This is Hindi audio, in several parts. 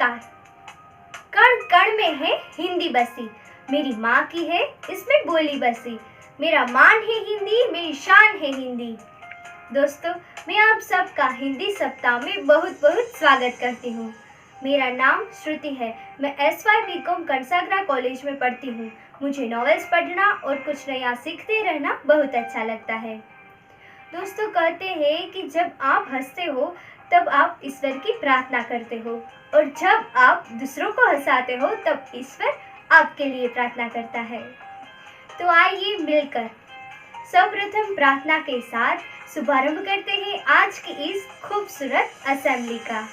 नमस्कार। कण कण में है हिंदी बसी, मेरी माँ की है इसमें बोली बसी। मेरा मान है हिंदी, मेरी शान है हिंदी। दोस्तों, मैं आप सबका हिंदी सप्ताह में बहुत बहुत स्वागत करती हूँ। मेरा नाम श्रुति है। मैं SY BCom कंसागरा कॉलेज में पढ़ती हूँ। मुझे नॉवेल्स पढ़ना और कुछ नया सीखते रहना बहुत अच्छा लगता है। दोस्तों, कहते हैं कि जब आप हंसते हो तब आप ईश्वर की प्रार्थना करते हो, और जब आप दूसरों को हंसाते हो तब ईश्वर आपके लिए प्रार्थना करता है। तो आइए मिलकर सर्वप्रथम प्रार्थना के साथ शुभारंभ करते हैं आज की इस खूबसूरत असेंबली का।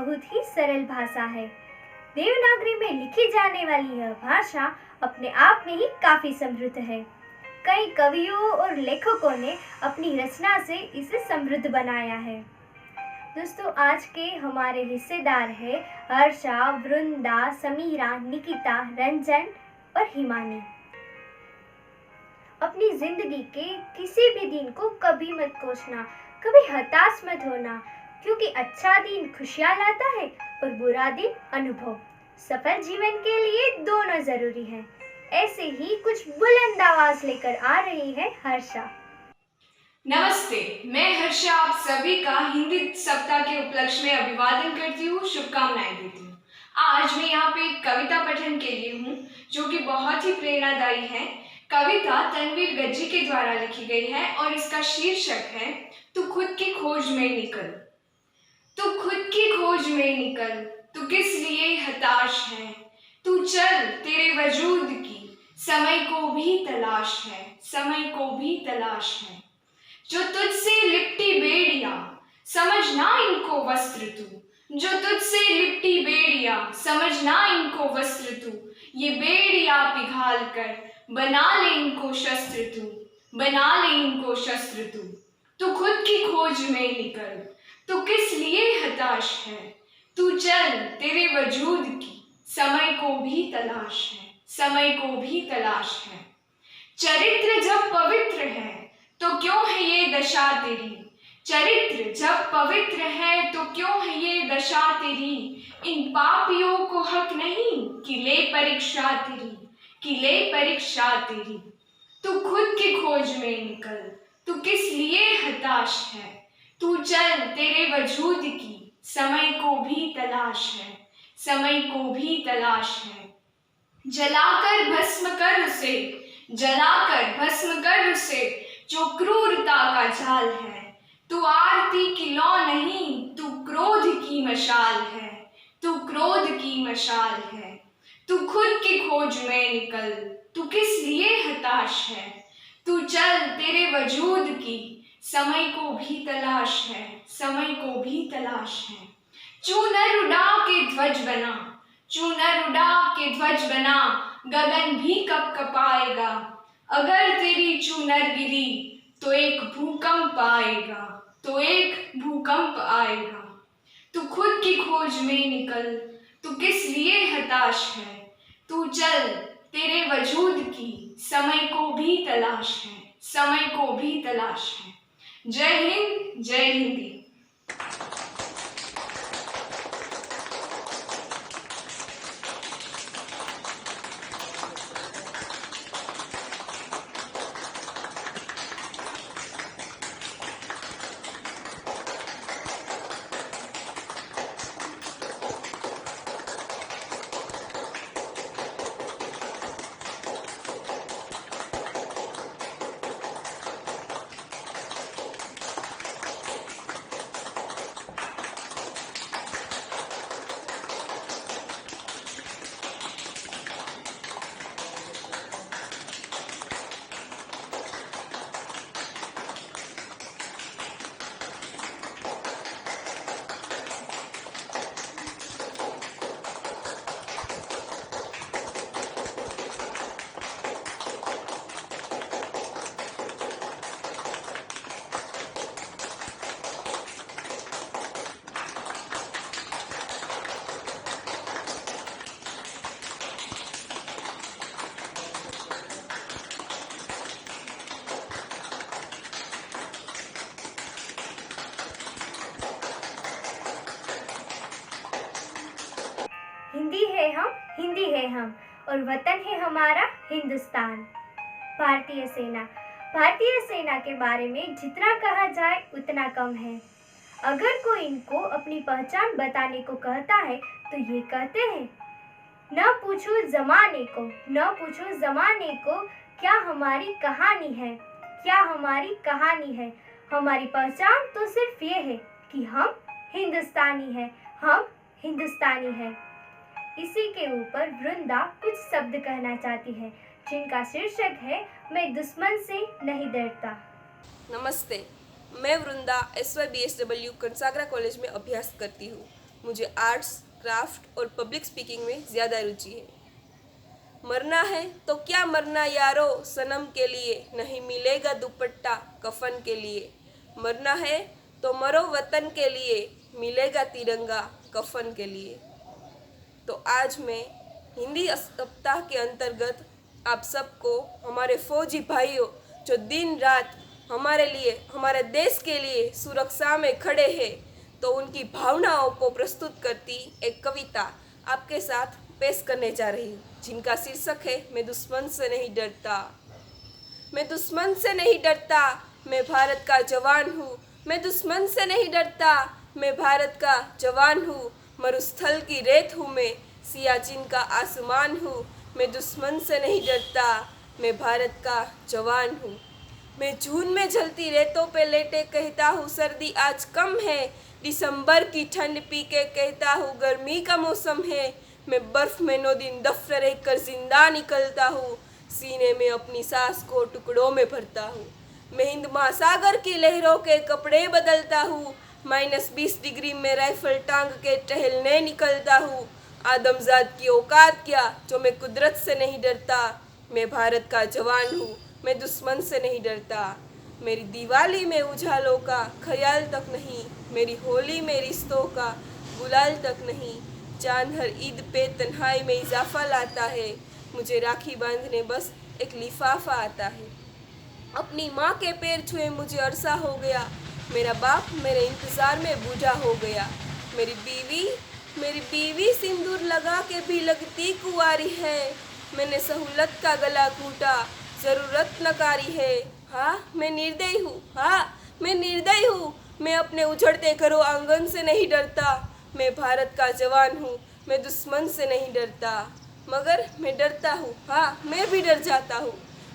बहुत ही सरल भाषा है। देवनागरी में लिखी जाने वाली यह भाषा अपने आप में ही काफी समृद्ध है। कई कवियों और लेखकों ने अपनी रचना से इसे समृद्ध बनाया है। दोस्तों, आज के हमारे हिस्सेदार हैं हर्षा, वृंदा, समीरा, निकिता, रंजन और हिमानी। अपनी जिंदगी के किसी भी दिन को कभी मत कोसना, कभी हताश मत होना, क्योंकि अच्छा दिन खुशियां लाता है और बुरा दिन अनुभव। सफल जीवन के लिए दोनों जरूरी हैं। ऐसे ही कुछ बुलंद आवाज लेकर आ रही है हर्षा। नमस्ते, मैं हर्षा आप सभी का हिंदी सप्ताह के उपलक्ष्य में अभिवादन करती हूँ, शुभकामनाएं देती हूँ। आज मैं यहाँ पे एक कविता पठन के लिए हूँ जो कि बहुत ही प्रेरणादायी है। कविता तनवीर गज्जी के द्वारा लिखी गई है और इसका शीर्षक है तू खुद की खोज में निकल। तू खुद की खोज में निकल, तू किस लिए हताश है। तू चल, तेरे वजूद की समय को भी तलाश है, समय को भी तलाश है। जो तुझसे लिपटी बेड़िया समझना इनको वस्त्र तू। जो तुझसे लिपटी बेड़िया समझना इनको वस्त्र तू। ये बेड़िया पिघाल कर बना ले इनको शस्त्र तू। बना ले इनको शस्त्र तू। तू खुद की खोज में निकल, तू किस लिए हताश है। तू चल, तेरे वजूद की समय को भी तलाश है, समय को भी तलाश है। चरित्र जब पवित्र है तो क्यों है ये दशा तेरी। चरित्र जब पवित्र है तो क्यों है ये दशा तेरी। इन पापियों को हक नहीं कि ले परीक्षा तेरी, कि ले परीक्षा तेरी। तू खुद की खोज में निकल, तू किस लिए हताश है। तू चल, तेरे वजूद की समय को भी तलाश है, समय को भी तलाश है। जलाकर भस्म कर उसे, जलाकर भस्म कर उसे जो क्रूरता का जाल है। तू आरती की लौ नहीं, तू क्रोध की मशाल है, तू क्रोध की मशाल है। तू खुद की खोज में निकल, तू किस लिए हताश है। तू चल, तेरे वजूद की समय को भी तलाश है, समय को भी तलाश है। चूनर उड़ा के ध्वज बना, चूनर उड़ा के ध्वज बना, गगन भी कपकपाएगा। अगर तेरी चूनर गिरी तो एक भूकंप आएगा, तो एक भूकंप आएगा। तू खुद की खोज में निकल, तू किस लिए हताश है। तू चल, तेरे वजूद की समय को भी तलाश है, समय को भी तलाश है। जय हिंद, जय हिंदी। हिंदी है हम, हिंदी है हम, और वतन है हमारा हिंदुस्तान। भारतीय सेना। भारतीय सेना के बारे में जितना कहा जाए उतना कम है। अगर कोई इनको अपनी पहचान बताने को कहता है तो ये कहते हैं, न पूछो जमाने को, न पूछो जमाने को, क्या हमारी कहानी है, क्या हमारी कहानी है। हमारी पहचान तो सिर्फ ये है कि हम हिंदुस्तानी हैं, हम हिंदुस्तानी हैं। इसी के ऊपर वृंदा कुछ शब्द कहना चाहती है, जिनका शीर्षक है मैं दुश्मन से नहीं डरता। नमस्ते, मैं वृंदा SYBSW कंसागरा कॉलेज में अभ्यास करती हूँ। मुझे आर्ट्स, क्राफ्ट और पब्लिक स्पीकिंग में ज़्यादा रुचि है। मरना है तो क्या मरना यारो सनम के लिए, नहीं मिलेगा दुपट्टा कफन के लिए। मरना है तो मरो वतन के लिए, मिलेगा तिरंगा कफन के लिए। तो आज मैं हिंदी सप्ताह के अंतर्गत आप सबको, हमारे फौजी भाइयों जो दिन रात हमारे लिए, हमारे देश के लिए सुरक्षा में खड़े हैं, तो उनकी भावनाओं को प्रस्तुत करती एक कविता आपके साथ पेश करने जा रही हूँ, जिनका शीर्षक है मैं दुश्मन से नहीं डरता। मैं दुश्मन से नहीं डरता, मैं भारत का जवान हूँ। मैं दुश्मन से नहीं डरता, मैं भारत का जवान हूँ। मरुस्थल की रेत हूँ मैं, सियाचिन का आसमान हूँ। मैं दुश्मन से नहीं डरता, मैं भारत का जवान हूँ। मैं जून में जलती रेतों पे लेटे कहता हूँ सर्दी आज कम है। दिसंबर की ठंड पी के कहता हूँ गर्मी का मौसम है। मैं बर्फ में 9 दिन दफ्न रहकर जिंदा निकलता हूँ। सीने में अपनी सांस को टुकड़ों में भरता हूँ। मैं हिंद महासागर की लहरों के कपड़े बदलता हूँ। -20 डिग्री में राइफल टांग के टहलने निकलता हूँ। आदमजाद की औकात क्या जो मैं कुदरत से नहीं डरता। मैं भारत का जवान हूँ, मैं दुश्मन से नहीं डरता। मेरी दिवाली में उजालों का ख्याल तक नहीं, मेरी होली में रिश्तों का गुलाल तक नहीं। चांद हर ईद पे तन्हाई में इजाफा लाता है। मुझे राखी बांधने बस एक लिफाफा आता है। अपनी माँ के पैर छुए मुझे अरसा हो गया। मेरा बाप मेरे इंतज़ार में बूढ़ा हो गया। मेरी बीवी सिंदूर लगा के भी लगती कुंवारी है। मैंने सहूलत का गला घूटा, ज़रूरत नकारी है। हाँ मैं निर्दयी हूँ, हाँ मैं निर्दयी हूँ। मैं अपने उजड़ते घरों आंगन से नहीं डरता। मैं भारत का जवान हूँ, मैं दुश्मन से नहीं डरता। मगर मैं डरता हूँ, हाँ मैं भी डर जाता हूँ।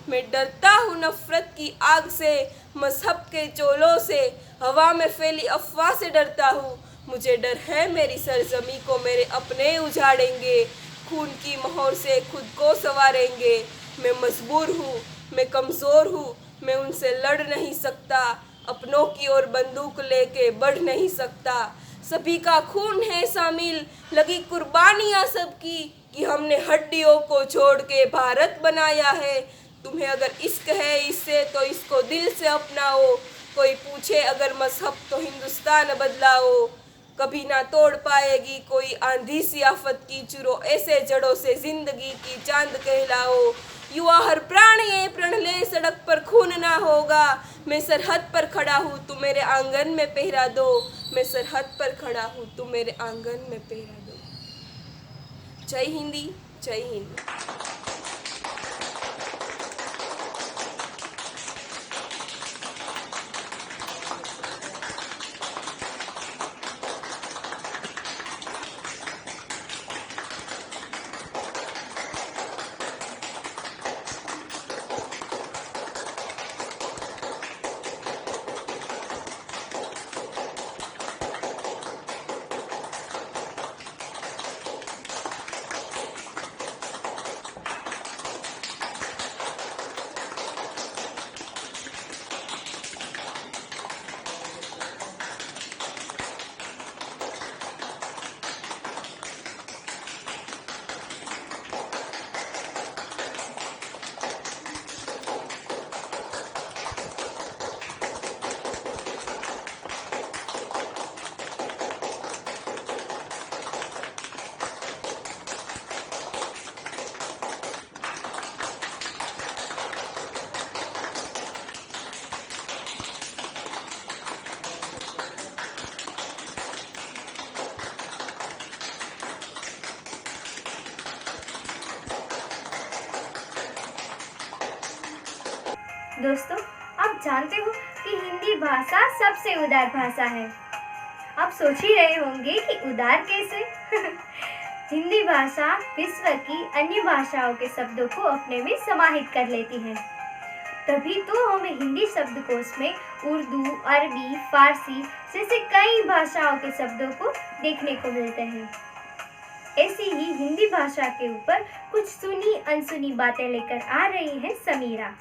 मैं डरता हूँ नफरत की आग से, मजहब के चोलों से, हवा में फैली अफवाह से डरता हूँ। मुझे डर है मेरी सरजमी को मेरे अपने उजाड़ेंगे, खून की मोहर से खुद को संवारेंगे। मैं मजबूर हूँ, मैं कमज़ोर हूँ, मैं उनसे लड़ नहीं सकता। अपनों की ओर बंदूक लेके बढ़ नहीं सकता। सभी का खून है शामिल, लगी कुर्बानियाँ सबकी, कि हमने हड्डियों को छोड़ के भारत बनाया है। तुम्हें अगर इश्क है इससे तो इसको दिल से अपनाओ। कोई पूछे अगर मजहब तो हिंदुस्तान बदलाओ। कभी ना तोड़ पाएगी कोई आंधी सी आफत की चुरो, ऐसे जड़ों से जिंदगी की चांद कहलाओ। युवा हर प्राण ये प्रण ले, सड़क पर खून ना होगा। मैं सरहद पर खड़ा हूँ तुम मेरे आंगन में पहरा दो। मैं सरहद पर खड़ा हूँ तुम मेरे आंगन में पहरा दो। जय हिंदी, जय हिंद। दोस्तों, आप जानते हो कि हिंदी भाषा सबसे उदार भाषा है। आप सोच ही रहे होंगे कि उदार कैसे? हिंदी भाषा विश्व की अन्य भाषाओं के शब्दों को अपने में समाहित कर लेती है। तभी तो हमें हिंदी शब्दकोश में उर्दू, अरबी, फारसी जैसे कई भाषाओं के शब्दों को देखने को मिलते हैं। ऐसी ही हिंदी भाषा के ऊपर कुछ सुनी अनसुनी बातें लेकर आ रही है समीरा।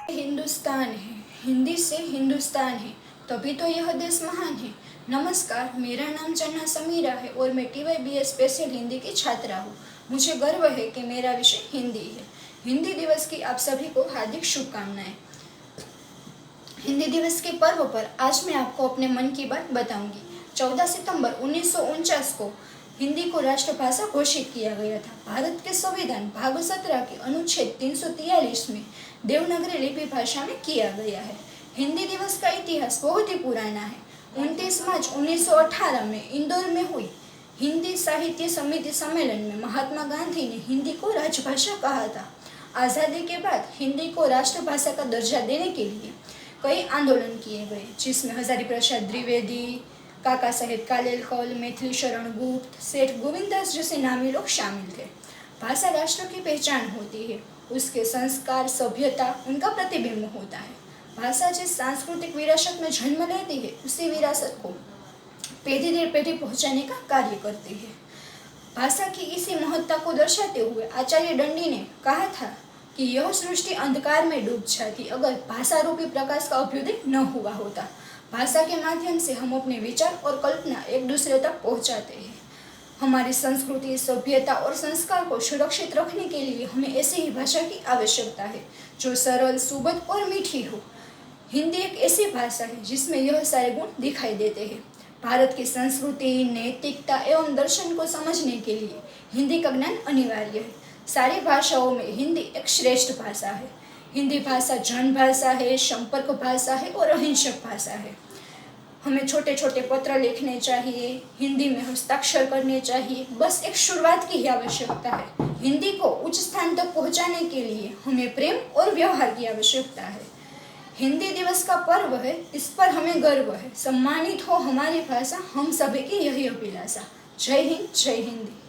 हिंदुस्तान है, हिंदी से हिंदुस्तान है, तभी तो यह देश महान है। नमस्कार, मेरा नाम चन्ना समीरा है और मैं TYBS स्पेशल हिंदी की छात्रा हूँ। मुझे गर्व है कि मेरा विषय हिंदी है। हिंदी दिवस की आप सभी को हार्दिक शुभकामनाएं। हिंदी दिवस के पर्व पर आज मैं आपको अपने मन की बात बताऊंगी। 14 सितंबर 1949 को हिंदी को राष्ट्रभाषा घोषित किया गया था। भारत के संविधान भाग 17 के अनुच्छेद 343 में देवनागरी लिपि भाषा में किया गया है। हिंदी दिवस का इतिहास बहुत ही पुराना है। 29 मार्च 1918 में इंदौर में हुई हिंदी साहित्य समिति सम्मेलन में महात्मा गांधी ने हिंदी को राजभाषा कहा था। आज़ादी के बाद हिंदी को राष्ट्रभाषा का दर्जा देने के लिए कई आंदोलन किए गए, जिसमें हजारी प्रसाद द्विवेदी, काका साहेब कालेलकर, मैथिली शरण गुप्त, सेठ गोविंददास जैसे नामी लोग शामिल थे। भाषा राष्ट्र की पहचान होती है, उसके संस्कार, सभ्यता उनका प्रतिबिंब होता है। भाषा जिस सांस्कृतिक विरासत में जन्म लेती है, उसी विरासत को पीढ़ी दर पीढ़ी पहुंचाने का कार्य करती है। भाषा की इसी महत्ता को दर्शाते हुए आचार्य दंडी ने कहा था कि यह सृष्टि अंधकार में डूब जाती अगर भाषा रूपी प्रकाश का अभ्युदय न हुआ होता। भाषा के माध्यम से हम अपने विचार और कल्पना एक दूसरे तक पहुंचाते हैं। हमारी संस्कृति, सभ्यता और संस्कार को सुरक्षित रखने के लिए हमें ऐसी ही भाषा की आवश्यकता है जो सरल, सुबोध और मीठी हो। हिंदी एक ऐसी भाषा है जिसमें यह सारे गुण दिखाई देते हैं। भारत की संस्कृति, नैतिकता एवं दर्शन को समझने के लिए हिंदी का ज्ञान अनिवार्य है। सारी भाषाओं में हिंदी एक श्रेष्ठ भाषा है। हिंदी भाषा जन भाषा है, संपर्क भाषा है और अहिंसक भाषा है। हमें छोटे छोटे पत्र लिखने चाहिए, हिंदी में हस्ताक्षर करने चाहिए। बस एक शुरुआत की ही आवश्यकता है। हिंदी को उच्च स्थान तक पहुंचाने के लिए हमें प्रेम और व्यवहार की आवश्यकता है। हिंदी दिवस का पर्व है, इस पर हमें गर्व है। सम्मानित हो हमारी भाषा, हम सभी की यही अभिलाषा। जय हिंद, जय हिंदी।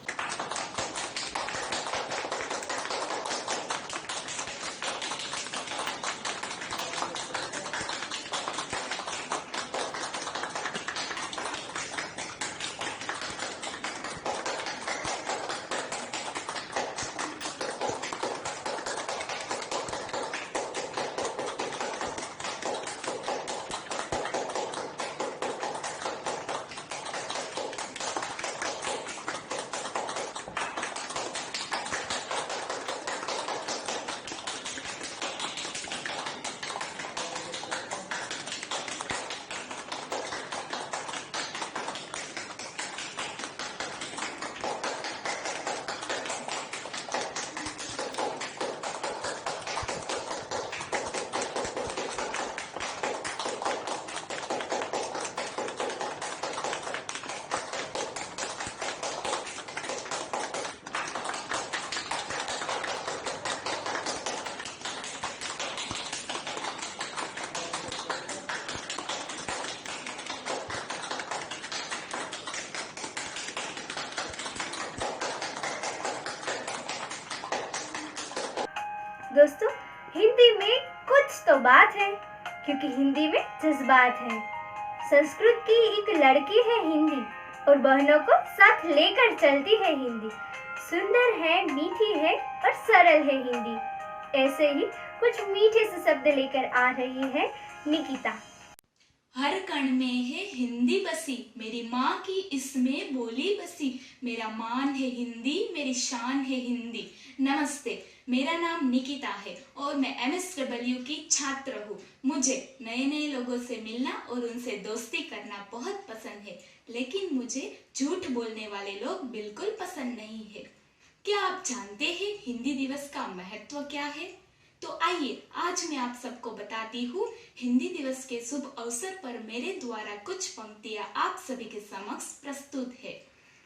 दोस्तों, हिंदी में कुछ तो बात है, क्योंकि हिंदी में जज्बात है। संस्कृत की एक लड़की है हिंदी और बहनों को साथ लेकर चलती है हिंदी। सुंदर है, मीठी है और सरल है हिंदी। ऐसे ही कुछ मीठे से शब्द लेकर आ रही है निकिता। हर कण में है हिंदी बसी, मेरी माँ की इसमें बोली बसी। मेरा मान है हिंदी, मेरी शान है हिंदी। नमस्ते, मेरा नाम निकिता है और मैं MSW की छात्र हूँ। मुझे नए नए लोगों से मिलना और उनसे दोस्ती करना बहुत पसंद है, लेकिन मुझे झूठ बोलने वाले लोग बिल्कुल पसंद नहीं है। क्या आप जानते हैं हिंदी दिवस का महत्व क्या है? तो आइए आज मैं आप सबको बताती हूँ। हिंदी दिवस के शुभ अवसर पर मेरे द्वारा कुछ पंक्तियाँ आप सभी के समक्ष प्रस्तुत है।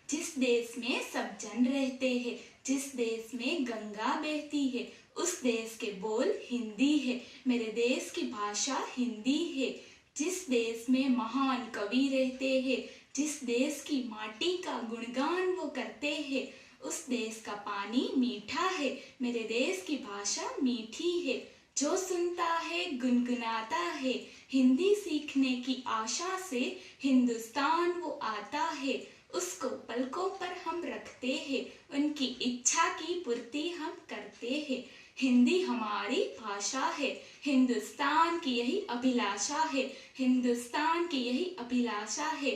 जिस देश में सब जन रहते हैं, जिस देश में गंगा बहती है, उस देश के बोल हिंदी है। मेरे देश की भाषा हिंदी है। जिस देश में महान कवि रहते हैं, जिस देश की माटी का गुणगान वो करते हैं, उस देश का पानी मीठा है। मेरे देश की भाषा मीठी है। जो सुनता है गुनगुनाता है, हिंदी सीखने की आशा से हिंदुस्तान वो आता है। उसको पलकों पर हम रखते हैं, उनकी इच्छा की पूर्ति हम करते हैं। हिंदी हमारी भाषा है, हिंदुस्तान की यही अभिलाषा है, हिंदुस्तान की यही अभिलाषा है।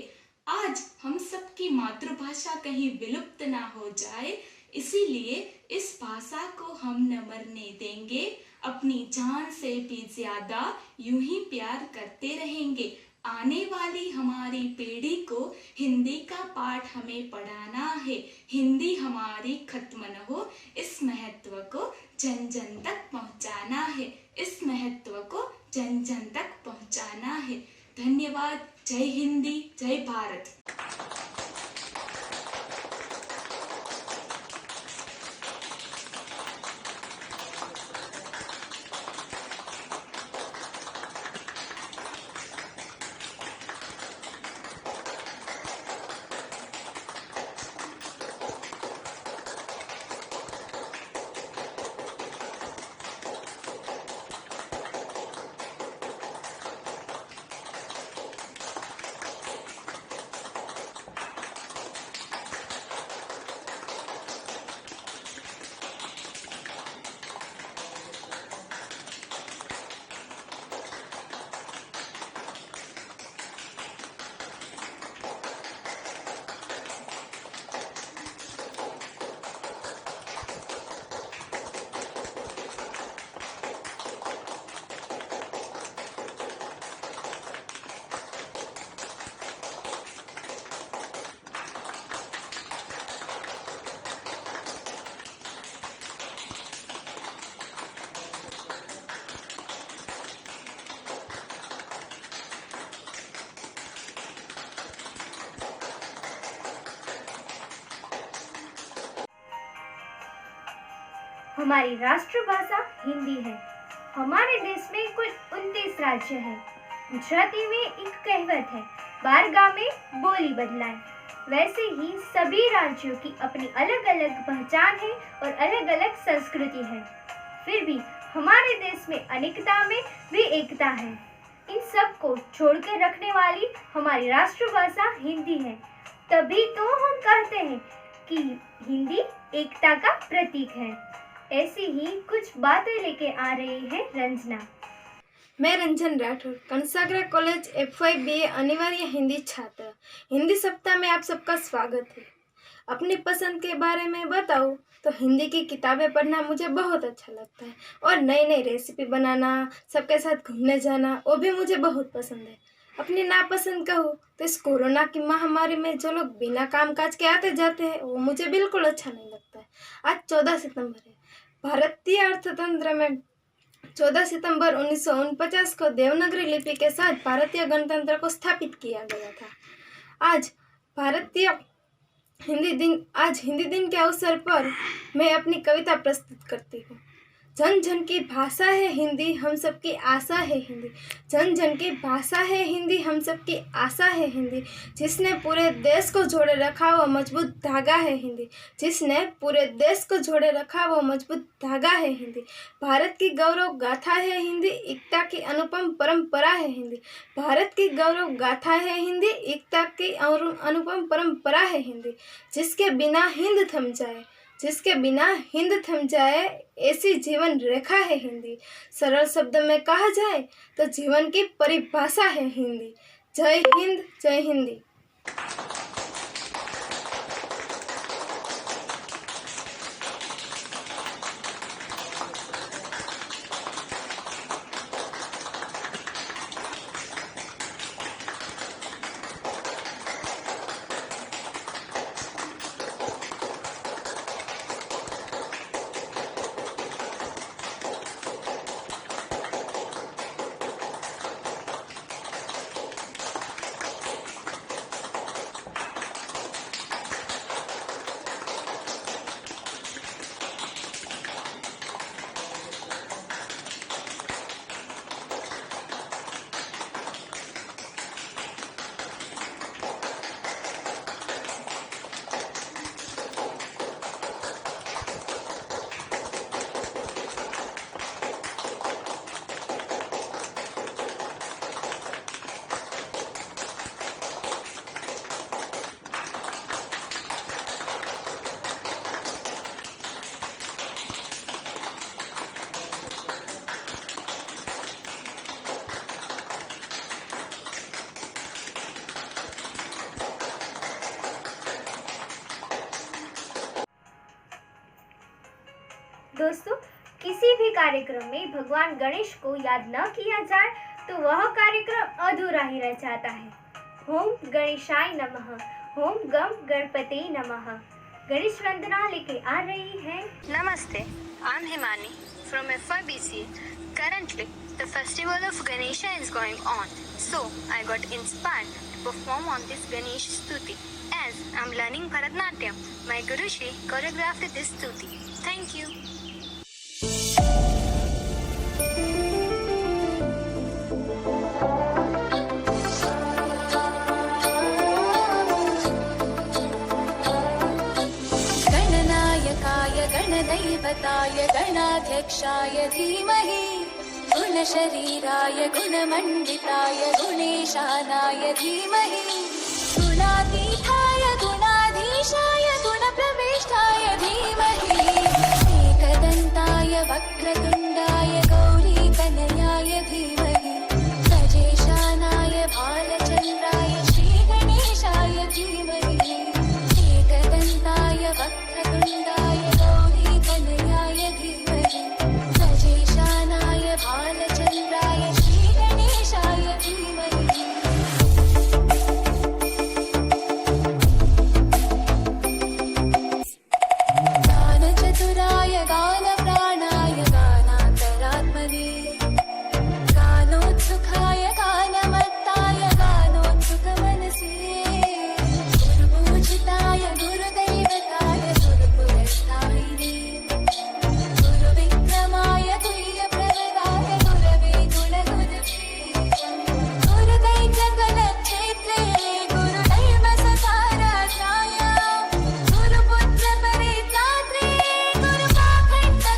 आज हम सबकी मातृभाषा कहीं विलुप्त ना हो जाए, इसीलिए इस भाषा को हम न मरने देंगे, अपनी जान से भी ज्यादा यूं ही प्यार करते रहेंगे। आने वाली हमारी पीढ़ी को हिंदी का पाठ हमें पढ़ाना है, हिंदी हमारी खत्म न हो, इस महत्व को जन जन तक पहुंचाना है, इस महत्व को जन जन तक पहुंचाना है। धन्यवाद। जय हिंदी, जय भारत। हमारी राष्ट्रभाषा हिंदी है। हमारे देश में कुल 29 राज्य हैं। गुजराती में एक कहावत है, बार गाँव में बोली बदलाए। वैसे ही सभी राज्यों की अपनी अलग अलग पहचान है और अलग अलग संस्कृति है। फिर भी हमारे देश में अनेकता में भी एकता है। इन सब को जोड़कर रखने वाली हमारी राष्ट्रभाषा हिंदी है। तभी तो हम कहते हैं कि हिंदी एकता का प्रतीक है। ऐसी ही कुछ बातें लेके आ रही है रंजना। मैं Ranjan Rathore, Kansagara college FY BA अनिवार्य हिंदी छात्र। हिंदी सप्ताह में आप सबका स्वागत है। अपनी पसंद के बारे में बताऊँ तो हिंदी की किताबें पढ़ना मुझे बहुत अच्छा लगता है और नई नई रेसिपी बनाना, सबके साथ घूमने जाना, वो भी मुझे बहुत पसंद है। अपनी नापसंद कहूँ तो इस कोरोना की महामारी में जो लोग बिना काम काज के आते जाते हैं वो मुझे बिल्कुल अच्छा नहीं लगता है। आज 14 सितंबर है। भारतीय अर्थतंत्र में 14 सितंबर 1949 को देवनागरी लिपि के साथ भारतीय गणतंत्र को स्थापित किया गया था। आज हिंदी दिन के अवसर पर मैं अपनी कविता प्रस्तुत करती हूँ। जन जन की भाषा है हिंदी, हम सबकी आशा है हिंदी। जन जन की भाषा है हिंदी, हम सबकी आशा है हिंदी। जिसने पूरे देश को जोड़े रखा वो मजबूत धागा है हिंदी। जिसने पूरे देश को जोड़े रखा वो मजबूत धागा है हिंदी। भारत की गौरव गाथा है हिंदी, एकता की अनुपम परंपरा है हिंदी। भारत की गौरव गाथा है हिंदी, एकता की अनुपम परंपरा है हिंदी। जिसके बिना हिंद थम जाए, जिसके बिना हिंद थम जाए, ऐसी जीवन रेखा है हिंदी। सरल शब्द में कहा जाए तो जीवन की परिभाषा है हिंदी। जय हिंद, जय हिंदी। दोस्तों, किसी भी कार्यक्रम में भगवान गणेश को याद न किया जाए तो वह कार्यक्रम अधूरा ही रह जाता है। ओम गणेशाय नमः, ओम गम गणपते नमः। गणेश वंदना लेके आ रही है। Namaste, I'm Himani from FIBCA. Currently, the festival of Ganesha is going on, so I got inspired to perform on this Ganesh Stuti. As I'm learning Bharatnatyam, my Guru Shri choreographed this Stuti. Thank you. गणनायकाय गणदैवताय गणाध्यक्षाय धीमहि गुणशरीराय गुणमण्डिताय गुणेशानाय धीमहि गुणातीताय गुणाधीशाय गुणप्रविष्टाय धीमहि एकदन्ताय वक्रतुण्डाय गौरीतनयाय धीमहि गजेशानाय भालचन्द्राय श्रीगणेशाय धीमहि एकदन्ताय वक्रतुण्डाय गौरीतनयाय धीमहि गजेशानाय भालचन्द्राय श्रीगणेशाय धीमहि गानचतुराय गानप्राणाय गानान्तरात्मने गानोत्सुकाय गानमत्ताय गानोत्सुकमनसे गुरुपूजिताय गुरुदैवताय गुरुपुरस्तायिने गुरुविक्रमाय तुल्यप्रवराय गुरवे गुणगुरवे गुरुदैत्यगणक्षेत्रे गुरुदैव सकाराय गुरुपुत्रपरित्रात्रे गुरुपाखण्डखण्डकाय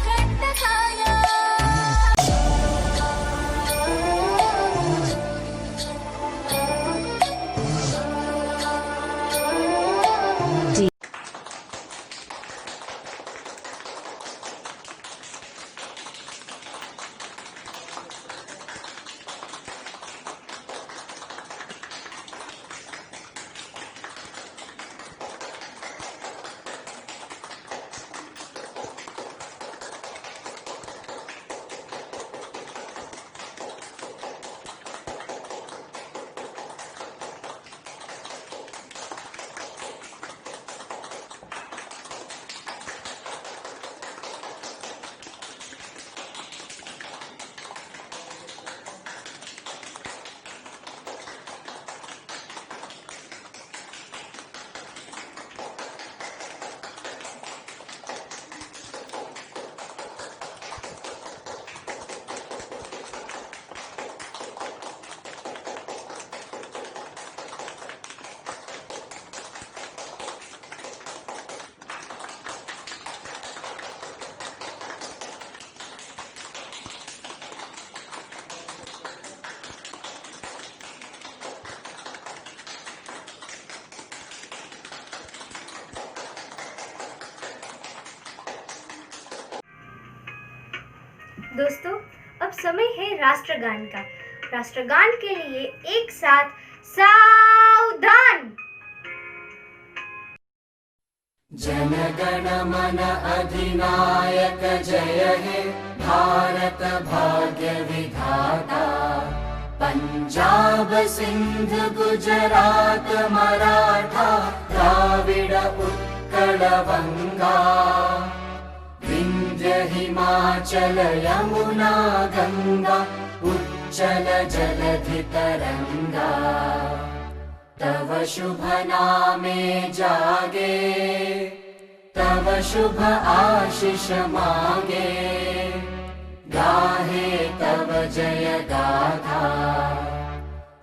दोस्तों, अब समय है राष्ट्रगान का। राष्ट्रगान के लिए एक साथ सावधान। जनगण मन अधिनायक जय हे भारत भाग्य विधाता। पंजाब सिंध गुजरात मराठा द्राविड़ उत्कल बंगा विंध्य हिमाचल यमुना गंगा उच्चल जलधि तरंगा। तव शुभ नामे जागे तव शुभ आशीष मांगे गाहे तव जय गाथा।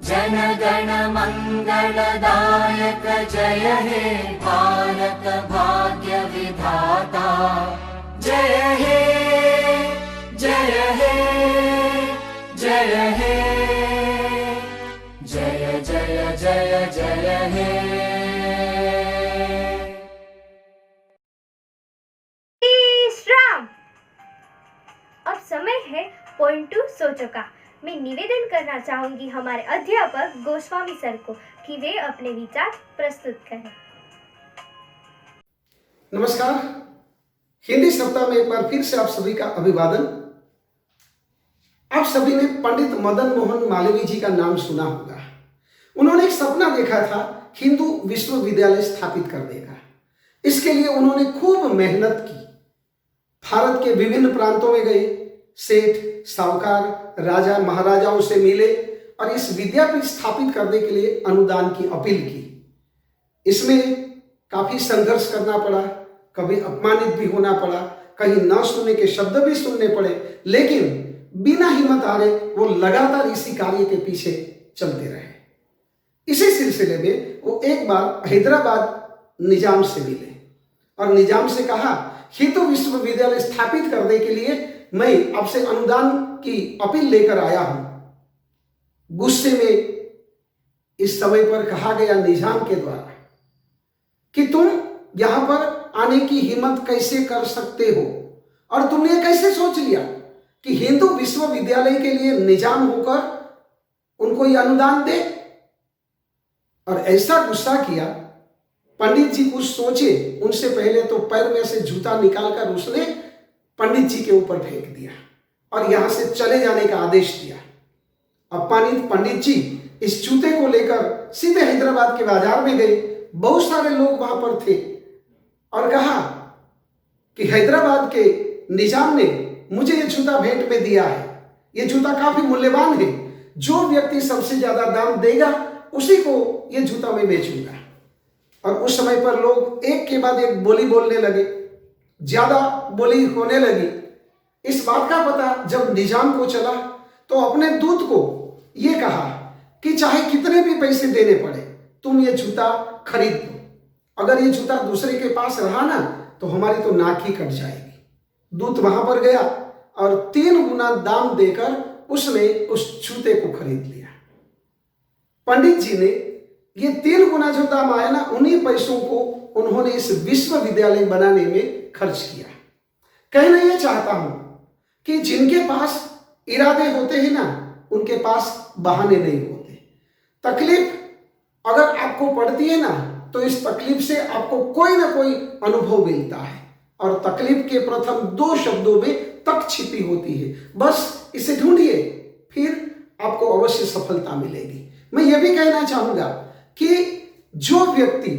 जन गण मंगलदायक जय हे भारत भाग्य विधाता। जय हे जय हे जय हे जय जय जय जय हे। विश्राम। अब समय है पॉइंट टू सोचो का। मैं निवेदन करना चाहूंगी हमारे अध्यापक गोस्वामी सर को कि वे अपने विचार प्रस्तुत करें। नमस्कार, हिंदी सप्ताह में एक बार फिर से आप सभी का अभिवादन। आप सभी ने पंडित मदन मोहन मालवीय जी का नाम सुना होगा। उन्होंने एक सपना देखा था हिंदू विश्वविद्यालय स्थापित करने का। इसके लिए उन्होंने खूब मेहनत की। भारत के विभिन्न प्रांतों में गए, सेठ, साहूकार, राजा महाराजाओं से मिले और इस विद्यापीठ स्थापित करने के लिए अनुदान की अपील की। इसमें काफी संघर्ष करना पड़ा, कभी अपमानित भी होना पड़ा, कहीं न सुनने के शब्द भी सुनने पड़े, लेकिन बिना हिम्मत हारे वो लगातार इसी कार्य के पीछे चलते रहे। इसी सिलसिले में वो एक बार हैदराबाद निजाम से मिले और निजाम से कहा, हिंदू विश्वविद्यालय स्थापित करने के लिए मैं आपसे अनुदान की अपील लेकर आया हूं। गुस्से में इस समय पर कहा गया निजाम के द्वारा कि तुम यहां पर आने की हिम्मत कैसे कर सकते हो और तुमने कैसे सोच लिया कि हिंदू विश्वविद्यालय के लिए निजाम होकर उनको यह अनुदान दे। और ऐसा गुस्सा किया, पंडित जी कुछ सोचे, उनसे पहले तो पैर में से जूता निकालकर उसने पंडित जी के ऊपर फेंक दिया और यहां से चले जाने का आदेश दिया। अपमानित पंडित जी इस जूते को लेकर सीधे हैदराबाद के बाजार में गए। बहुत सारे लोग वहां पर थे और कहा कि हैदराबाद के निजाम ने मुझे यह जूता भेंट में दिया है, यह जूता काफी मूल्यवान है, जो व्यक्ति सबसे ज्यादा दाम देगा उसी को यह जूता मैं बेचूंगा। और उस समय पर लोग एक के बाद एक बोली बोलने लगे, ज्यादा बोली होने लगी। इस बात का पता जब निजाम को चला तो अपने दूत को यह कहा कि चाहे कितने भी पैसे देने पड़े तुम ये जूता खरीद दो, अगर ये जूता दूसरे के पास रहा ना तो हमारी तो नाक ही कट जाएगी। दूत वहां पर गया और 3 गुना दाम देकर उसने उस जूते को खरीद लिया। पंडित जी ने ये 3 गुना जो दाम आया ना, उन्हीं पैसों को उन्होंने इस विश्वविद्यालय बनाने में खर्च किया। कहना यह चाहता हूं कि जिनके पास इरादे होते हैं ना, उनके पास बहाने नहीं होते। तकलीफ अगर आपको पड़ती है ना तो इस तकलीफ से आपको कोई ना कोई अनुभव मिलता है और तकलीफ के प्रथम 2 शब्दों में तक छिपी होती है। बस इसे ढूंढिए, फिर आपको अवश्य सफलता मिलेगी। मैं यह भी कहना चाहूंगा कि जो व्यक्ति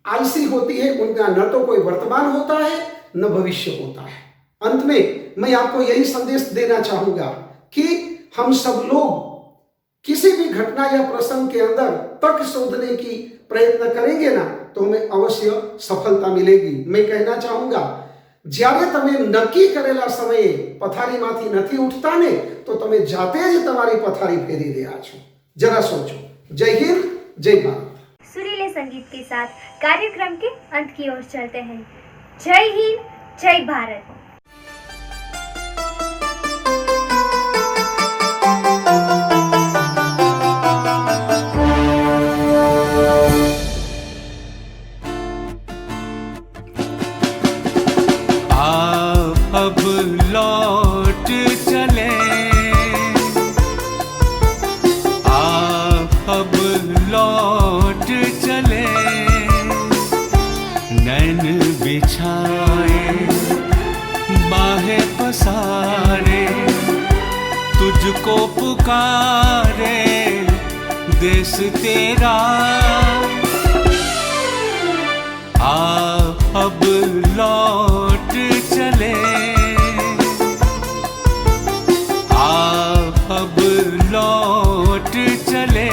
आलसी होती है उनका न तो कोई वर्तमान होता है न भविष्य होता है। अंत में मैं आपको यही संदेश देना चाहूंगा कि हम सब लोग किसी भी घटना या प्रसंग के अंदर तर्क शोधने की प्रयत्न करेंगे ना तो हमें अवश्य सफलता मिलेगी। मैं कहना चाहूंगा, જ્યારે તમે નક્કી કરેલા સમયે પથારીમાંથી નથી ઉઠતા ને તો તમે જાતે જ તમારી પથારી ફેરી રહ્યા છો। જરા સોચો। જય હિન્દ, જય ભારત। सुरीले संगीत के साथ कार्यक्रम के अंत की ओर चलते हैं। जय हिंद, जय भारत। अब लौट चले, अब लौट चले, नैन बिछाए बाहें पसारे, तुझको पुकारे देश तेरा। अब लौट चले, अब लौट चले,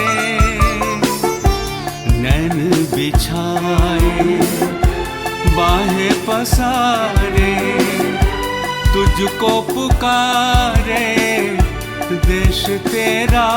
नैन बिछाए बाहें पसारे, तुझको पुकारे देश तेरा।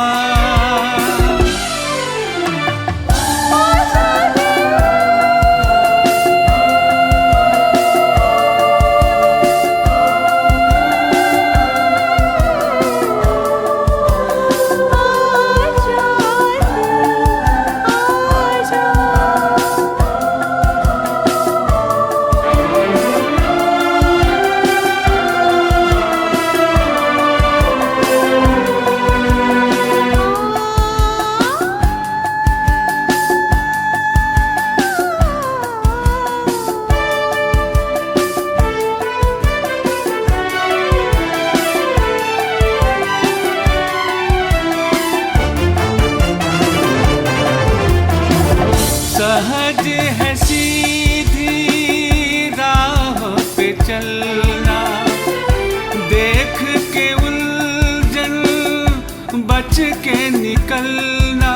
निकलना,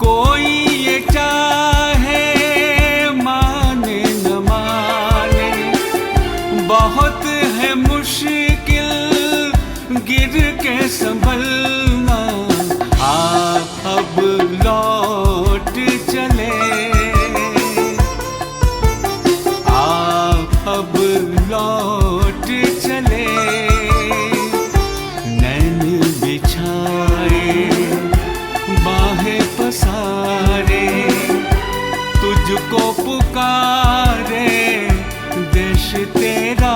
कोई ये चाहे माने न माने, बहुत है मुश्किल गिर के संभलना। आप अब लौट चले, आप अब लौट चले, नैन बिछाए बाहें पसारे, तुझको पुकारे देश तेरा।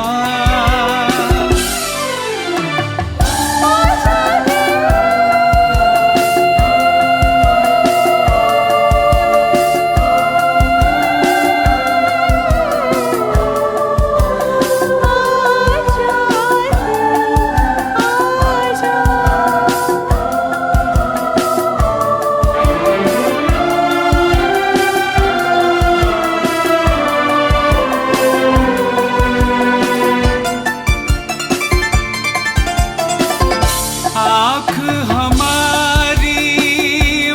आँख हमारी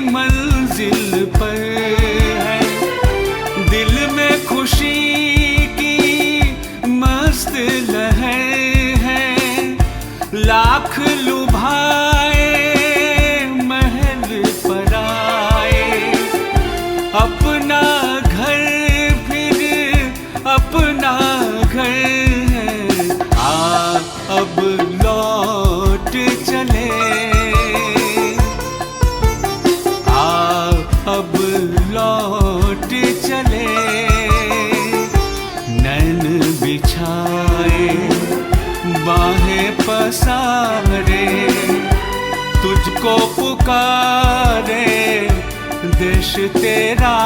मंजिल पर है, दिल में खुशी की मस्त लहर है, लाख लुभाए महल पर आए, अपना घर फिर अपना घर है। अब लौट चले, अब लौट चले, नैन बिछाए बाहें पसारे, तुझको पुकारे देश तेरा।